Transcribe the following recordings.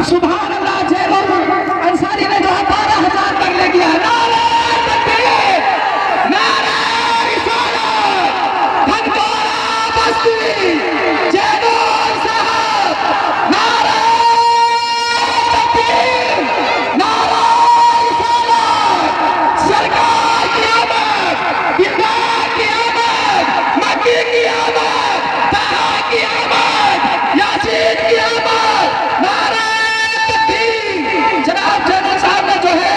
सुभान अल्लाह। जैनुल अंसारी ने जो है 12,000 तक ले गया। नारे तकबीर, नारे रिसालत, भगवाना बस्ती, जैनुल साहब, नारे तकबीर, नारे रिसालत, सरकार की आमद, दिलदार की आमद, मक्की की आमद, ताहा की आमद, यासीन की आमद, नारे तकबीर। जनाब जैनुल साहब ने जो है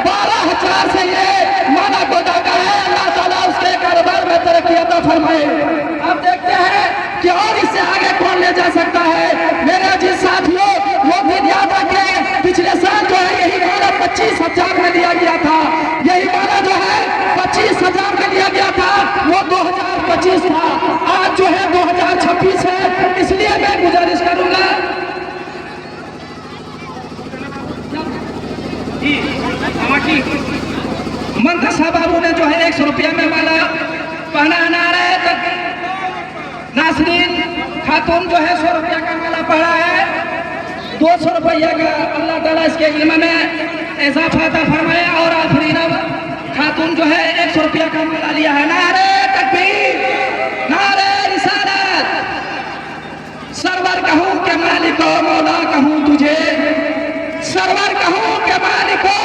12,000 से ये माना को डाका है। अल्लाह ताला उसके कारोबार में तरक्की अता फरमाए। अब देखते हैं कि और इससे आगे कौन ले जा सकता है। मेरे अजीज साथियों, वो दिन याद रखें, पिछले साल जो है यही माना 25,000 में दिया गया था। यही माना जो है 25,000 में दिया गया था, वो 2025 था। आज जो है 2026 है। इसलिए मैं गुजारिश करूंगा मंतसा बाबू ने जो है 100 रुपया में माला पहना। नारे नासरीन खातून जो है 100 रुपया का माला पढ़ा है। 200 रुपया का अल्लाह ताला इसके इल्म में इजाफा अता फरमाया। और आफरीन खातून जो है 100 रुपया का माला लिया है। नारे तकबीर, नारे रिसालत, सरवर कहूं के मालिको मौला कहूं तुझे, सरवर कहूं के मालिको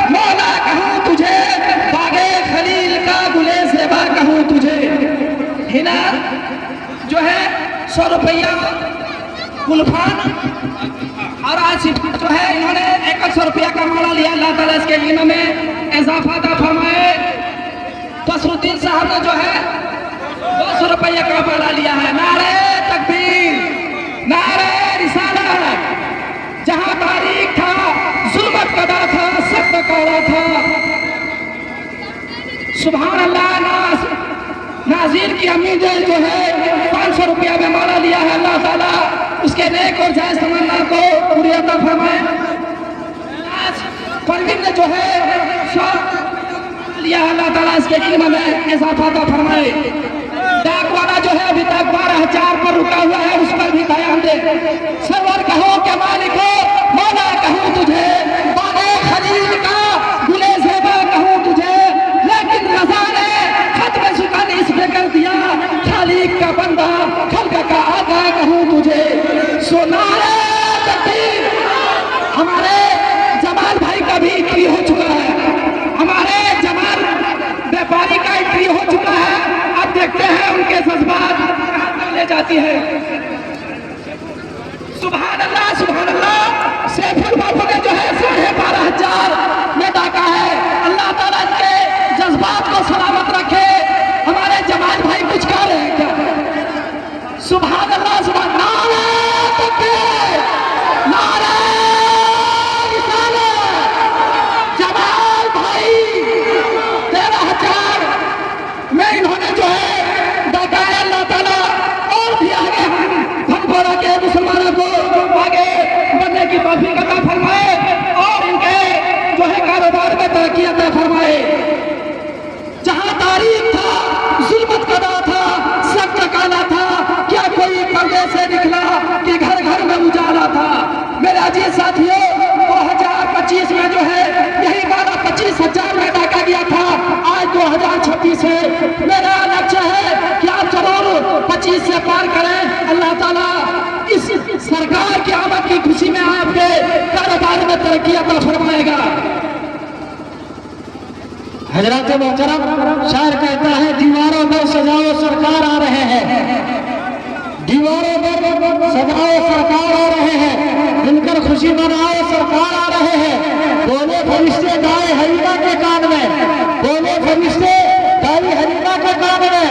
मौला कहूं तुझे, बागे खलील का गुले ज़ेबा कहूं तुझे। हिना जो है 100 रुपया गुलफान और आसिफ जो है इन्होंने 100 रुपया का माला लिया। अल्लाह ताला इसके इल्म में इजाफा अता फरमाए। फसरुद्दीन साहब ने जो है 200 रुपया का माला लिया है। नारे तकबीर, नारे रिसालत। जहां तारीख था, जुल्मत कदा था, सख्त कौड़ा था। सुभान अल्लाह। नाज़ीर की अम्मी जो है 500 रुपया में माला लिया है। अल्लाह ताला उसके नेक और जायज तमन्ना को पूरी अता फरमाए। परवीन ने जो है 100 लिया, अल्लाह ताला इसके इल्म में इजाफा अता फरमाए। डाक वाला जो है अभी तक 12,000 पर रुका हुआ है, उस पर भी ध्यान दे। सरवर कहो के मालिक हो मौला कहूं तुझे, बागे खलील का गुले ज़ेबा कहूं तुझे, लेकिन रज़ा ने खत्म सुकन इस पे कर दिया, खालिक का बंदा खल्क का आका कहूं तुझे। सो नारे तकबीर। हमारे जमाल भाई का भी एंट्री हो चुका है, हमारे जमाल व्यापारी का एंट्री हो चुका है। अब देखते हैं उनके जज्बात कहां तक ले जाती है। सुभान अल्लाह, सुभान अल्लाह। सैफुल बाबू ने जो है 12,500 में डाका है। अल्लाह ताला इनके जज्बात को सलामत रखे। हमारे जमाल भाई कुछ कह रहे हैं क्या? सुभान अल्लाह, सुभान। नारे तकबीर, नारे रिसालत। जमाल भाई 13,000 में इन्होंने जो है डाका है। अल्लाह ताला और भी आगे भगवाना के मुसलमानों को आगे बढ़ने की तौफीक अता फरमाए और इनके जो है कारोबार में तरक्की अता फरमाए। जहां तारीख था, जुल्मत कदा था, सख्त काला था, क्या कोई पर्दे से निकला कि घर घर में उजाला था। मेरे अजीज साथियों, 2025 में जो है यही 25,000 में डाका गया था। आज 2026 है। मेरा लक्ष्य है कि आप जरूर 25 से पार करें। अल्लाह ताला इस सरकार की आमद की खुशी में आपके कारोबार में तरक्की अता फरमाएगा। हजरत मोहतरम शायर कहता है, दीवारों पर सजाओ सरकार आ रहे हैं, दीवारों पर सजाओ सरकार आ रहे हैं, मिलकर खुशी मनाओ सरकार आ रहे हैं। बोले फरिश्ते गाय हरीमा के कान में, बोले फरिश्ते गाय हरीमा के कान में,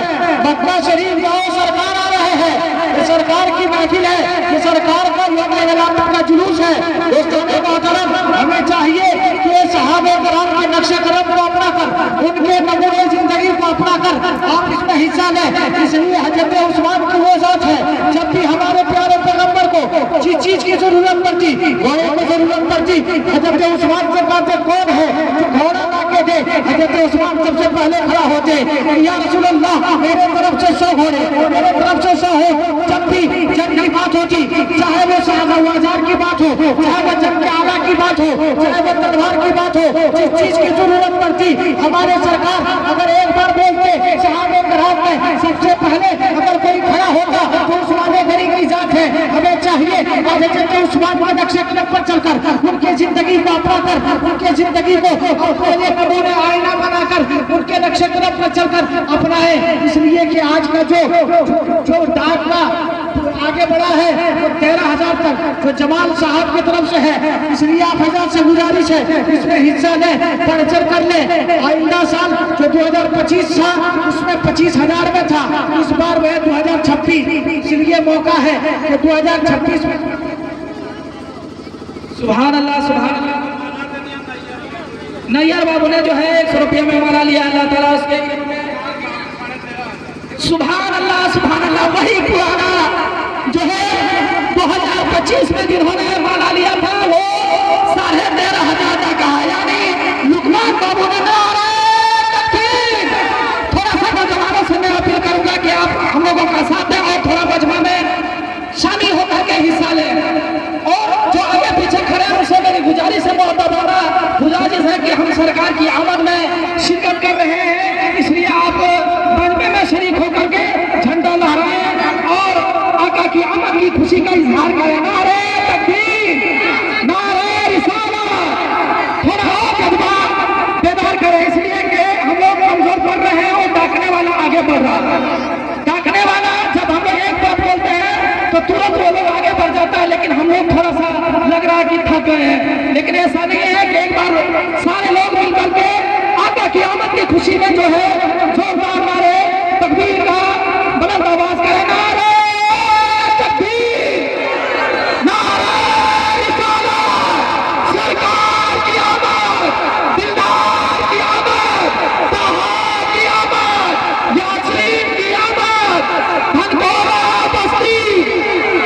मक्का शरीफ जाओ सरकार आ रहे हैं। ये सरकार की महफिल है, ये सरकार का यौम-ए-क़यामत का जुलूस है। दोस्तों मोहतरम, हमें चाहिए कि सहाबा-ए-किराम के नक्शे कदम को अपना कर, उनके नमूने जिंदगी को अपना कर आप इसमें हिस्सा लें। इसलिए हजरत उस्मान की वो जात है, जब भी हमारे प्यारे पैगंबर को जिस चीज की जरूरत पड़ती, घोड़े की जरूरत पड़ती, हजरत उस्मान से कहते कौन है जो घोड़ा ला के दे। हजरत उस्मान सबसे पहले खड़ा होते, या रसूल अल्लाह मेरे तरफ से 100 घोड़े, मेरे तरफ से 100 हो। जब भी जंग की बात होती, चाहे वो 7,000 की बात हो, चाहे जिस चीज की जरूरत पड़ती हमारे सरकार अगर एक बार बोलते सहाबे कराम में सबसे पहले अगर कोई खड़ा होता तो उस्मान गनी की जात है। हमें चाहिए हज़रत उस्मान के नक्शे कदम पर चलकर उनकी जिंदगी को अपना कर उनकी जिंदगी को अपने लिए नमूने आईना बनाकर उनके नक्शे कदम पर चलकर अपनाए। इसलिए कि आज का जो डाक का आगे बढ़ा है वो 13,000 तक जो जमाल साहब की तरफ से है। इसलिए आप हज़रात से गुजारिश है इसमें हिस्सा लें, बढ़ चढ़ कर लें। आइंदा साल जो 2025 था उसमें 25,000 में था, इस बार वह 2026। इसलिए मौका है कि 2026 में सुभान अल्लाह सुभान अल्लाह। नैयर बाबू ने जो है 100 रुपये में माला लिया, अल्लाह ताला उसके सुभान अल्लाह वही पुराना जो है 2025 में जिन्होंने माला लिया था वो 13,500 का है। यानी लुकमान बाबू ने थोड़ा सा नौजवानों से मैं अपील करूंगा कि आप हम लोगों का साथ दें और थोड़ा मजमा में शामिल होकर के हिस्सा लें। और जो आगे पीछे खड़े हैं उनसे मेरी गुजारिश है, बहुत बड़ा गुजारिश है कि हम सरकार की आमद में शिरकत कर रहे हैं, इसलिए आप मजमे में शरीक होकर के झंडा लहराएं और आका की आमद की खुशी का इजहार करें। नारे तकबीर, नारे रिसालत, थोड़ा और जज्बा बेदार करें, इसलिए कि हम लोग कमजोर पड़ रहे हैं और डाकने वाला आगे बढ़ रहा है। डाकने वाला जब हम लोग एक बात बोलते हैं तो तुरंत वो लोग आगे बढ़ जाता है, लेकिन हम लोग थोड़ा सा लग रहा है कि थक गए हैं। लेकिन ऐसा नहीं है कि एक बार सारे लोग मिलकर के आका की आमद की खुशी में जो है जोरदार नारे तकबीर का बुलंद आवाज करें। नारे तकबीर, नारे रिसालत, सरकार की आमद, दिलदार की आमद, ताहा की आमद, यासीन की आमद, धनकोरा बस्ती।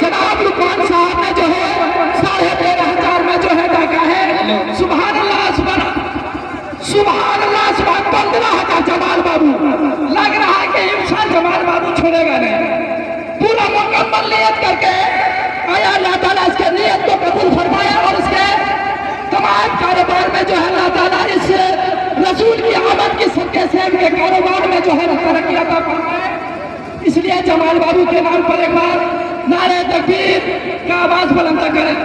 जनाब लुकमान साहब ने जो है 13,500 में जो है डाका है। सुभान अल्लाह सुभान अल्लाह सुभान 15,000 जमाल बाबू। लग रहा है कि इंसान जमाल बाबू छोड़ेगा नहीं, पूरा मुकम्मल नियत करके आया। अल्लाह ताला इसके नियत को कबूल फरमाए और इसके तमाम कारोबार में जो है अल्लाह ताला इस रसूल की आमद की सदके से इनके कारोबार में जो है तरक्की अता फरमाए। इसलिए जमाल बाबू के नाम पर एक बार नारे तकबीर का आवाज बुलंद करें।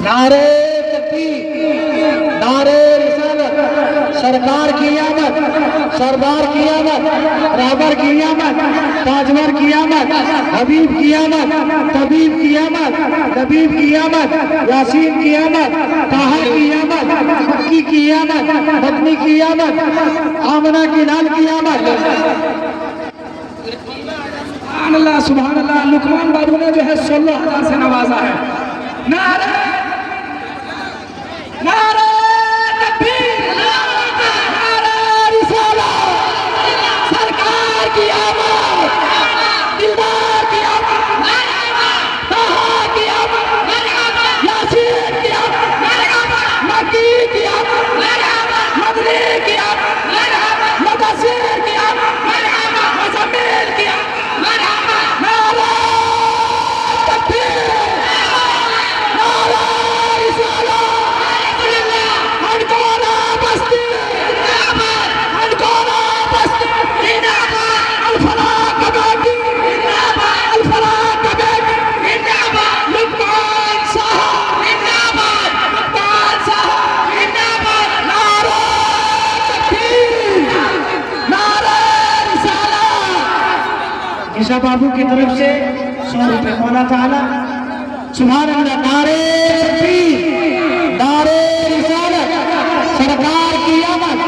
नारे तकबीर, नारे रिसालत, सरकार की आमद, सरदार की आमद, रहबर की आमद, ताजवर की आमद, हबीब की आमद, तबीब की आमद, तबीब की आमद, यासीन की आमद, ताहा की आमद, मक्की की आमद, मदनी की आमद, आमना की लाल की आमद। सुभान अल्लाह। लुकमान बाबू ने जो है 16,000 से नवाजा है। नारे नारे तकबीर, नारे रिसालत, सरकार की आमद, दिलदार की आमद, ताहा की आमद, यासीन की आमद, मक्की की आमद, मदनी की आमद, मुदस्सिर की आमद, मुज़म्मिल की आमद। नारे तकबीर, नारे रिसालत, अनकोरा बस्ती, अनकोरा बस्ती, अल-फलाह कमेटी, अल-फलाह कमेटी, लुकमान साहब, लुकमान साहब, नारे तकबीर, नारे रिसालत। ईशा बाबू की तरफ से 100 रुपए मौला ताला। सुभान अल्लाह। नारे तकबीर, नारे रिसालत, सरकार की आमद,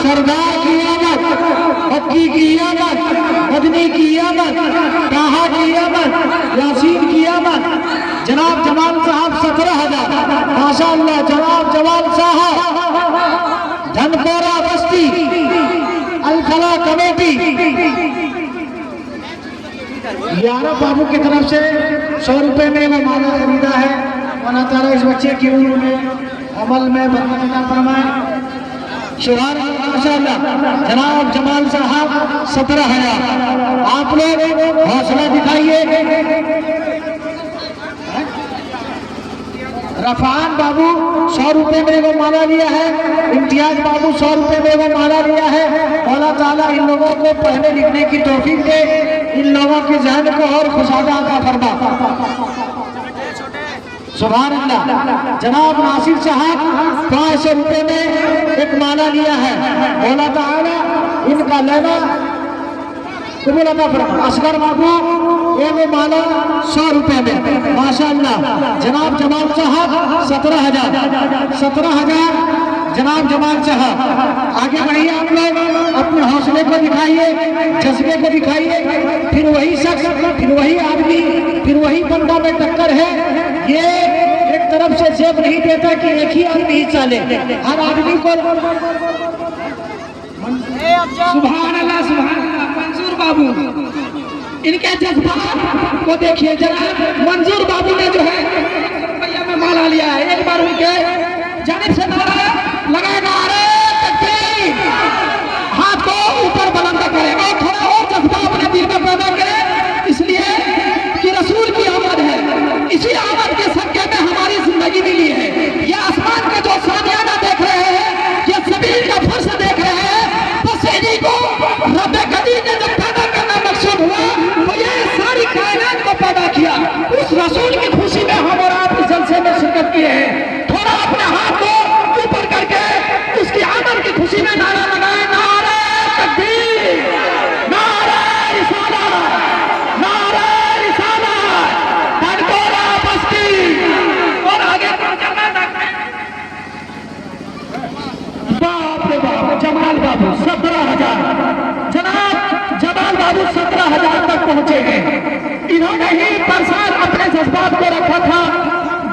सरदार की आमद, मक्की की आमद, मदनी की आमद, ताहा की आमद, यासीन की आमद। जनाब जमाल साहब 17,000। माशाअल्लाह जनाब जमाल साहब, धनकोरा बस्ती, अल-फलाह कमेटी। यारा बाबू की तरफ से 100 रुपए में वो माला खरीदा है। मौला ताला इस बच्चे की उम्र में अमल में बरकत अता फरमाए। सुभान अल्लाह, माशाअल्लाह। जनाब जमाल साहब 17,000। आप लोग हौसला दिखाइए। रफान बाबू 100 रुपए में वो माला लिया है। इम्तियाज बाबू 100 रुपए में वो माला लिया है। अल्लाह ताला इन लोगों को पढ़ने लिखने की तौफीक दे, इन लोगों के जहन को और खुशादा अता फरमा। सुभान अल्लाह। जनाब नासिर साहब 500 रुपए में एक माला लिया है। अल्लाह ताला इनका लेना कबूल अता फरमा। असगर बाबू ये वो माला 100 रुपए में माशाअल्लाह। जनाब जमाल साहब 17,000 जनाब जमाल साहब आगे बढ़िए। आप लोग अपने हौसले को दिखाइए, जज्बे को दिखाइए। फिर वही शख्स, फिर वही आदमी, फिर वही बंदा में टक्कर है। ये एक तरफ से जेब नहीं देता कि एक ही आदमी हिस्सा ले, हर आदमी को। सुभान अल्लाह, सुभान अल्लाह। मंजूर बाबू, इनके जज्बात को देखिए। जनाब मंजूर बाबू ने जो है रुपया में माला लिया है। एक बार उनके जानिब से नारा लगाएगा, अरे तकबीर, हाथ को ऊपर बुलंद करें और थोड़ा और जज्बा अपने दिल में पैदा करें, इसलिए कि रसूल की आमद है। इसी आमद के सदके में हमारी जिंदगी मिली है। ये आसमान का जो सामियाना देख रहे हैं, ये जमीन का फर्श देख रहे हैं, बस इन्हीं को रब्बे कदीर ने जब पैदा करना मकसूद हुआ तो ये सारी कायनात को पैदा किया। उस रसूल की खुशी में हम और आप इस जलसे में शिरकत किए हैं। थोड़ा अपने हाथ को ऊपर करके उसकी आमद की खुशी में नारा लगाए, नारे तकबीर, नारे रिसालत, नारे रिसालत, धनकोरा बस्ती। और आगे बाप रे बाप, जमाल बाबू 17,000। जनाब जमाल बाबू 17,000 तक पहुंचे हैं। इन्होंने ही परसाल अपने जज्बात को रखा था।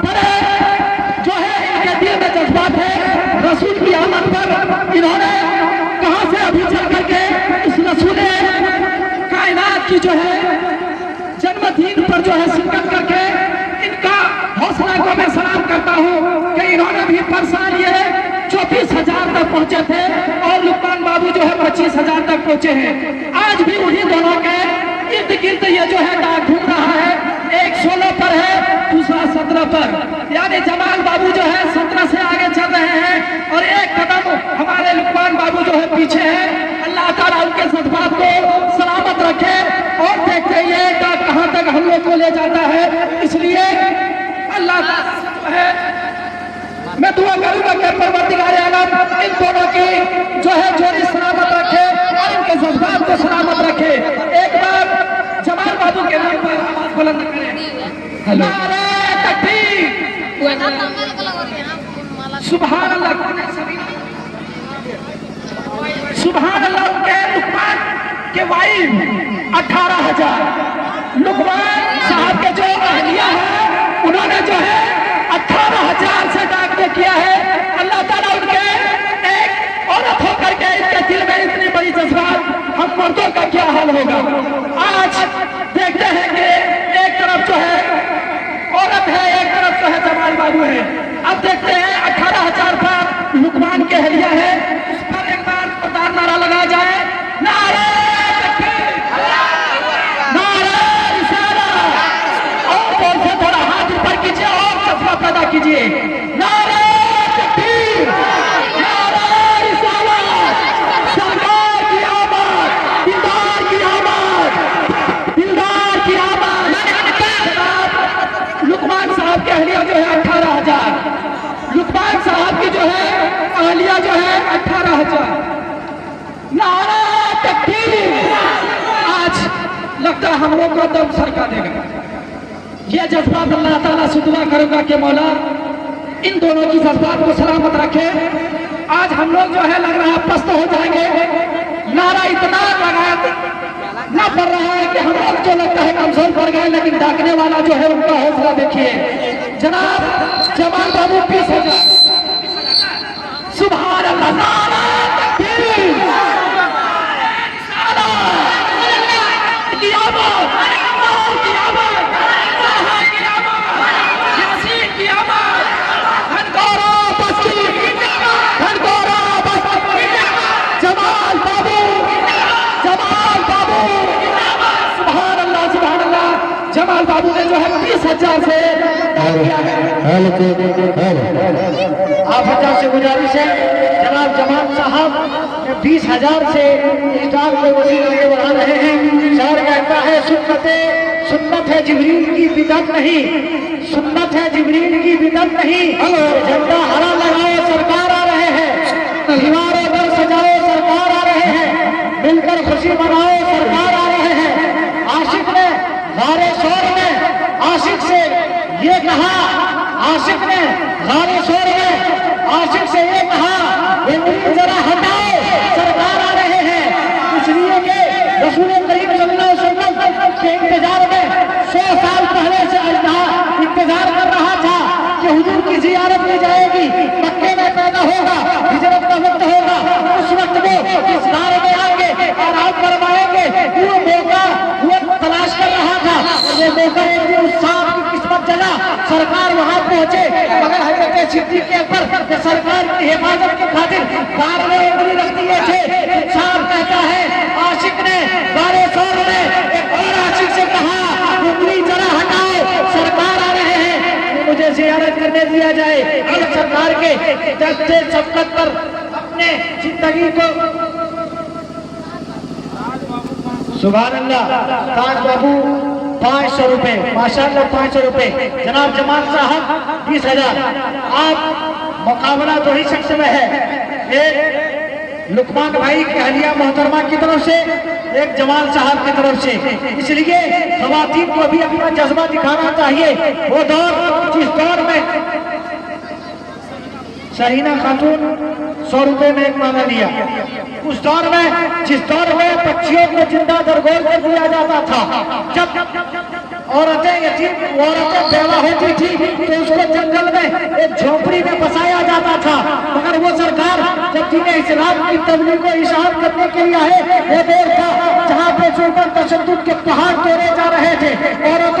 बड़े जो है इनके दिल में जज्बात है रसूल की आमद पर। इन्होंने कहां से अभी चल करके इस रसूल कायनात की जो है जन्मदिन पर जो है शिरकत करके इनका हौसला को मैं सलाम करता हूं कि इन्होंने भी परसाल ये 34,000 तक पहुंचे थे और लुकमान बाबू जो है 25,000 तक पहुंचे हैं। आज भी उन्हीं दोनों के इर्द गिर्द ये जो है डाक घूम रहा है। एक 16 पर है, दूसरा 17 पर, यानी जमाल बाबू जो है 17 से आगे चल रहे हैं और एक कदम हमारे लुकमान बाबू जो है पीछे है। अल्लाह ताला उनके जज्बात को सलामत रखे और देखते ये डाक कहां तक हम लोग को ले जाता है। इसलिए अल्लाह ताला जो है मैं दुआ करूंगा कि परवरदिगार आलम इन दोनों की जो है जोड़ी सलामत रखे और इनके जज्बात को सलामत रखे। एक बार जमाल बाबू के नाम पर आवाज बुलंद करें, नारे तकबीर, सुभान अल्लाह, सुभान अल्लाह। उनके लुकमान के वाइफ 18,000। लुकमान साहब के जो अहलिया है उन्होंने जो है 18,000 से डाक किया है। अल्लाह ताला उनके एक औरत होकर के इनके दिल में इतनी बड़ी जज्बात, हम मर्दों का क्या हाल होगा। आज देखते हैं कि एक तरफ जो है औरत है, एक तरफ जो है जमाल बाबू है। अब देखते हैं 18,000 पर लुकमान के हलिया है, उस पर एक बार जोरदार नारा लगाया जाए, नारे तकबीर, नारे रिसालत। और जोर से थोड़ा हाथ ऊपर कीजिए और जज्बा पैदा कीजिए, नारे तकबीर, नारे रिसालत, सरकार की आमद, दिलदार की आमद, दिलदार की आमद। लुकमान साहब की अहलिया जो है 18,000। लुकमान साहब की जो है अहलिया जो है 18,000। नारा तकबीर। आज लगता है हम लोग को दम सरका देगा। ये जज्बात अल्लाह ताला से दुआ करूंगा कि मौला इन दोनों की जज्बात को सलामत रखे। आज हम लोग जो है लग रहा है पस्त हो जाएंगे। नारा इतना लगाया ना पड़ रहा है कि हम लोग जो लगता है कमजोर पड़ गए, लेकिन डाकने वाला जो है उनका हौसला देखिए। जनाब जमाल बाबू 20,000। सुभान अल्लाह, नारा तकबीर, जमाल बाबू, जमाल बाबू, सुभान अल्लाह, सुभान अल्लाह। जमाल बाबू ने जो है 20,000 से आप से गुजारिश है जनाब जमात साहब 20,000 से स्टार को वसील आगे बढ़ा रहे हैं। शायर कहता है सुन्नत है जिब्रील की बिदअत नहीं, सुन्नत है जिब्रील की बिदअत नहीं। झंडा हरा लगाओ सरकार आ रहे हैं, दीवारों पर सजाओ सरकार आ रहे हैं, मिलकर खुशी मनाओ सरकार आ रहे हैं। आशिक ने गारे शोर में आशिक से ये कहा, आशिक ने गारे शोर में आशिक से ये कहा जरा हटाओ सरकार आ रहे हैं। इसलिए कि रसूल करीम सल्लल्लाहु अलैहि वसल्लम के इंतजार में 100 साल पहले से इंतजार कर रहा था कि हुजूर की जियारत की जाएगी, मक्के में पैदा होगा, हिजरत का वक्त होगा, उस वक्त वो इस गार में आएंगे और आप फरमाएंगे। वो मौका वो तलाश कर रहा था, ये मौका एक दिन उस साहब की किस्मत जगा, सरकार वहां पहुंचे। मगर हजरत सिद्दीक़ के ऊपर सरकार की हिफाजत की खातिर गार में उंगली रख दिए थे। साहब कहता है आशिक ने गारे शोर में एक और आशिक से कहा उंगली जरा हटाओ सरकार आ रहे हैं, मुझे जियारत करने दिया जाए। अगर सरकार के दस्ते शफकत पर अपने जिंदगी को सुभान अल्लाह। ताज बाबू 500 रुपए, माशाअल्लाह 500 रुपए। जनाब जमात साहब 20,000। आप मुकाबला दो ही शख्स में है, एक लुकमान भाई की हलिया मोहतरमा की तरफ से, एक जमाल साहब की तरफ से। इसलिए खवातीन को भी अपना जज्बा दिखाना चाहिए। वो दौर जिस दौर में शहीना खातून 100 रुपए में एक माना लिया, उस दौर में जिस दौर में बच्चियों को जिंदा दरगोर कर दिया जाता था, जब औरतें यतीम औरतें बेवा होती थी तो उसको जंगल में एक झोपड़ी में बसाया जाता था। मगर वो सरकार जब दीन इस्लाम की तबलीग को इशार करने के लिए आए, वो दौर था जहाँ पे जुल्म तशद्दुद के पहाड़ तोड़े जा रहे थे, औरत